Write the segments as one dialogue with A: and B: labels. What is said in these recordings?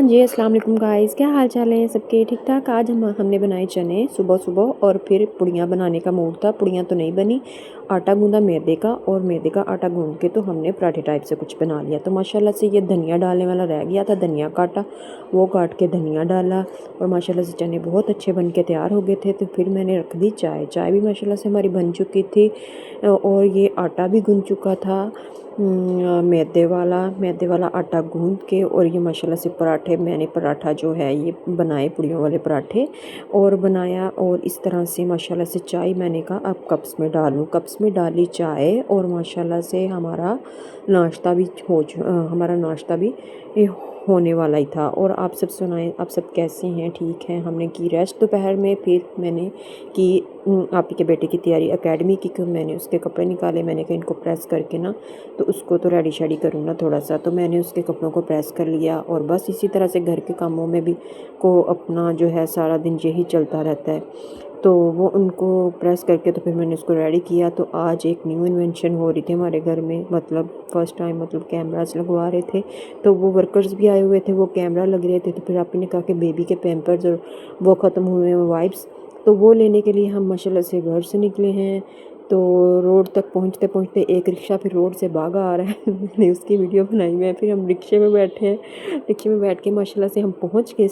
A: जी, अस्सलाम वालेकुम गाइस, क्या हाल चाल है सबके? ठीक ठाक। आज हमने बनाए चने सुबह सुबह और फिर पुड़ियाँ बनाने का मूड था। पुड़ियाँ तो नहीं बनी, आटा गूंदा मैदे का, और मैदे का आटा गूंद के तो हमने पराठे टाइप से कुछ बना लिया। तो माशाल्लाह से ये धनिया डालने वाला रह गया था, धनिया काटा, वो काट के धनिया डाला और माशाल्लाह से चने बहुत अच्छे बन के तैयार हो गए थे। तो फिर मैंने रख दी चाय, चाय भी माशाल्लाह से हमारी बन चुकी थी और ये आटा भी गूंद चुका था मैदे वाला आटा गूंद के। और ये माशाल्लाह से पराठे, मैंने पराठा जो है ये बनाए, पुड़ियों वाले पराठे और बनाया। और इस तरह से माशाल्लाह से चाय मैंने कहा अब कप्स में डालूं, कप्स में डाली चाय और माशाल्लाह से हमारा नाश्ता भी हमारा नाश्ता भी होने वाला ही था। और आप सब सुनाएं, आप सब कैसे हैं? ठीक हैं? हमने की रेस्ट दोपहर में, फिर मैंने की आप ही के बेटे की तैयारी एकेडमी की, क्यों मैंने उसके कपड़े निकाले। मैंने कहा इनको प्रेस करके ना तो उसको तो रेडी शेडी करूँ ना थोड़ा सा, तो मैंने उसके कपड़ों को प्रेस कर लिया। और बस इसी तरह से घर के कामों में भी को अपना जो है सारा दिन यही चलता रहता है। तो वो उनको प्रेस करके तो फिर मैंने उसको रेडी किया। तो आज एक न्यू इन्वेंशन हो रही थी हमारे घर में, मतलब फ़र्स्ट टाइम मतलब कैमरास लगवा रहे थे। तो वो वर्कर्स भी आए हुए थे, वो कैमरा लग रहे थे। तो फिर आपने कहा कि बेबी के पैम्पर्स और वो ख़त्म हुए हैं वाइप्स, तो वो लेने के लिए हम माशाल्लाह से घर से निकले हैं। तो रोड तक पहुंचते पहुंचते एक रिक्शा फिर रोड से भागा आ रहा है मैंने उसकी वीडियो बनाई हुई है। फिर हम रिक्शे में बैठे हैं, रिक्शे में बैठ के माशाल्लाह से हम पहुंच गए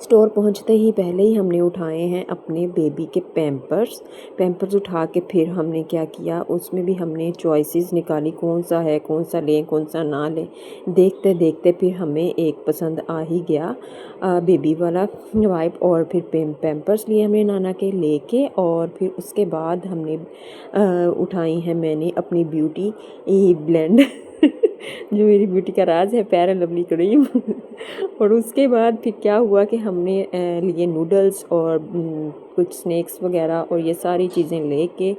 A: स्टोर पहुंचते ही पहले ही हमने उठाए हैं अपने बेबी के पैम्पर्स उठा के फिर हमने क्या किया, उसमें भी हमने चॉइसेस निकाली, कौन सा है, कौन सा लें, कौन सा ना लें। देखते देखते फिर हमें एक पसंद आ ही गया, बेबी वाला वाइप। और फिर पैम्पर्स लिए हमने नाना के लेके, और फिर उसके बाद हमने उठाई है मैंने अपनी ब्यूटी ब्लेंड जो मेरी ब्यूटी का राज है, फेयर एंड लवली क्रीम और उसके बाद फिर क्या हुआ कि हमने लिए नूडल्स और कुछ स्नैक्स वगैरह और ये सारी चीज़ें लेके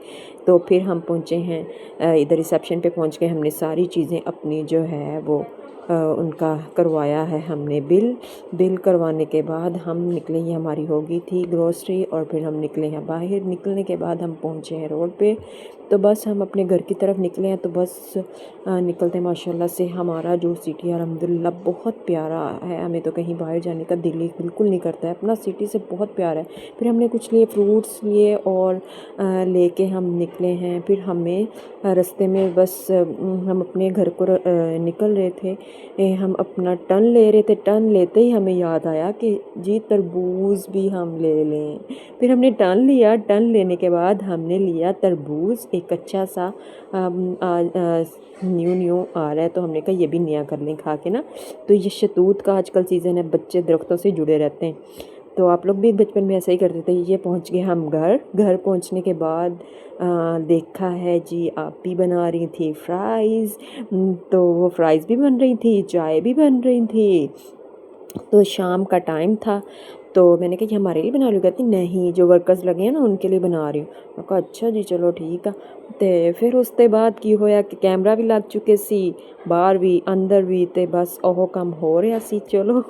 A: तो फिर हम पहुँचे हैं इधर रिसेप्शन पे पहुँच के हमने सारी चीज़ें अपनी जो है वो उनका करवाया है हमने बिल करवाने के बाद हम निकले, ये हमारी हो गई थी ग्रोसरी। और फिर हम निकले हैं बाहर, निकलने के बाद हम पहुँचे हैं रोड पे। तो बस हम अपने घर की तरफ निकले हैं। तो बस निकलते माशाल्लाह से हमारा जो सिटी अल्हम्दुलिल्लाह बहुत प्यारा है, हमें तो कहीं बाहर जाने का दिल ही बिल्कुल नहीं करता है, अपना सिटी से बहुत प्यारा है। फिर हमने कुछ लिए फ्रूट्स लिए और लेके हम निकले हैं। फिर हमें रास्ते में बस हम अपने घर को निकल रहे थे, हम अपना टर्न ले रहे थे। टर्न लेते ही हमें याद आया कि जी तरबूज भी हम ले लें। फिर हमने टर्न लिया, टर्न लेने के बाद हमने लिया तरबूज, एक अच्छा सा न्यू आ रहा है, तो हमने कहा ये भी नया कर लें खा के ना। तो ये शतूत का आजकल सीज़न है, बच्चे दरख्तों से जुड़े रहते हैं, तो आप लोग भी बचपन में ऐसा ही करते थे। ये पहुंच गए हम घर पहुंचने के बाद देखा है जी आप भी बना रही थी फ्राइज़, तो वो फ्राइज़ भी बन रही थी, चाय भी बन रही थी। तो शाम का टाइम था, तो मैंने कहा कि हमारे लिए बना रही हो? कहती नहीं, जो वर्कर्स लगे हैं ना उनके लिए बना रही हूँ। मैं कहा अच्छा जी चलो ठीक है। तो फिर उसके बाद की होया कि कैमरा भी लग चुके सी, बाहर भी अंदर भी, तो बस ओहो काम हो रहा सी। चलो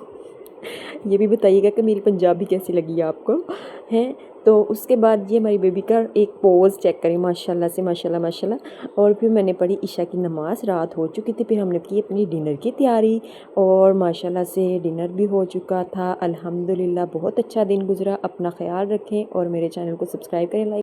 A: ये भी बताइएगा कि मेरी पंजाबी कैसी लगी आपको हैं। तो उसके बाद ये हमारी बेबी का एक पोज़ चेक करें, माशाल्लाह से माशाल्लाह। और फिर मैंने पढ़ी ईशा की नमाज़, रात हो चुकी थी। फिर हमने की अपनी डिनर की तैयारी और माशाल्लाह से डिनर भी हो चुका था। अल्हम्दुलिल्लाह बहुत अच्छा दिन गुजरा। अपना ख्याल रखें और मेरे चैनल को सब्सक्राइब करें, लाइक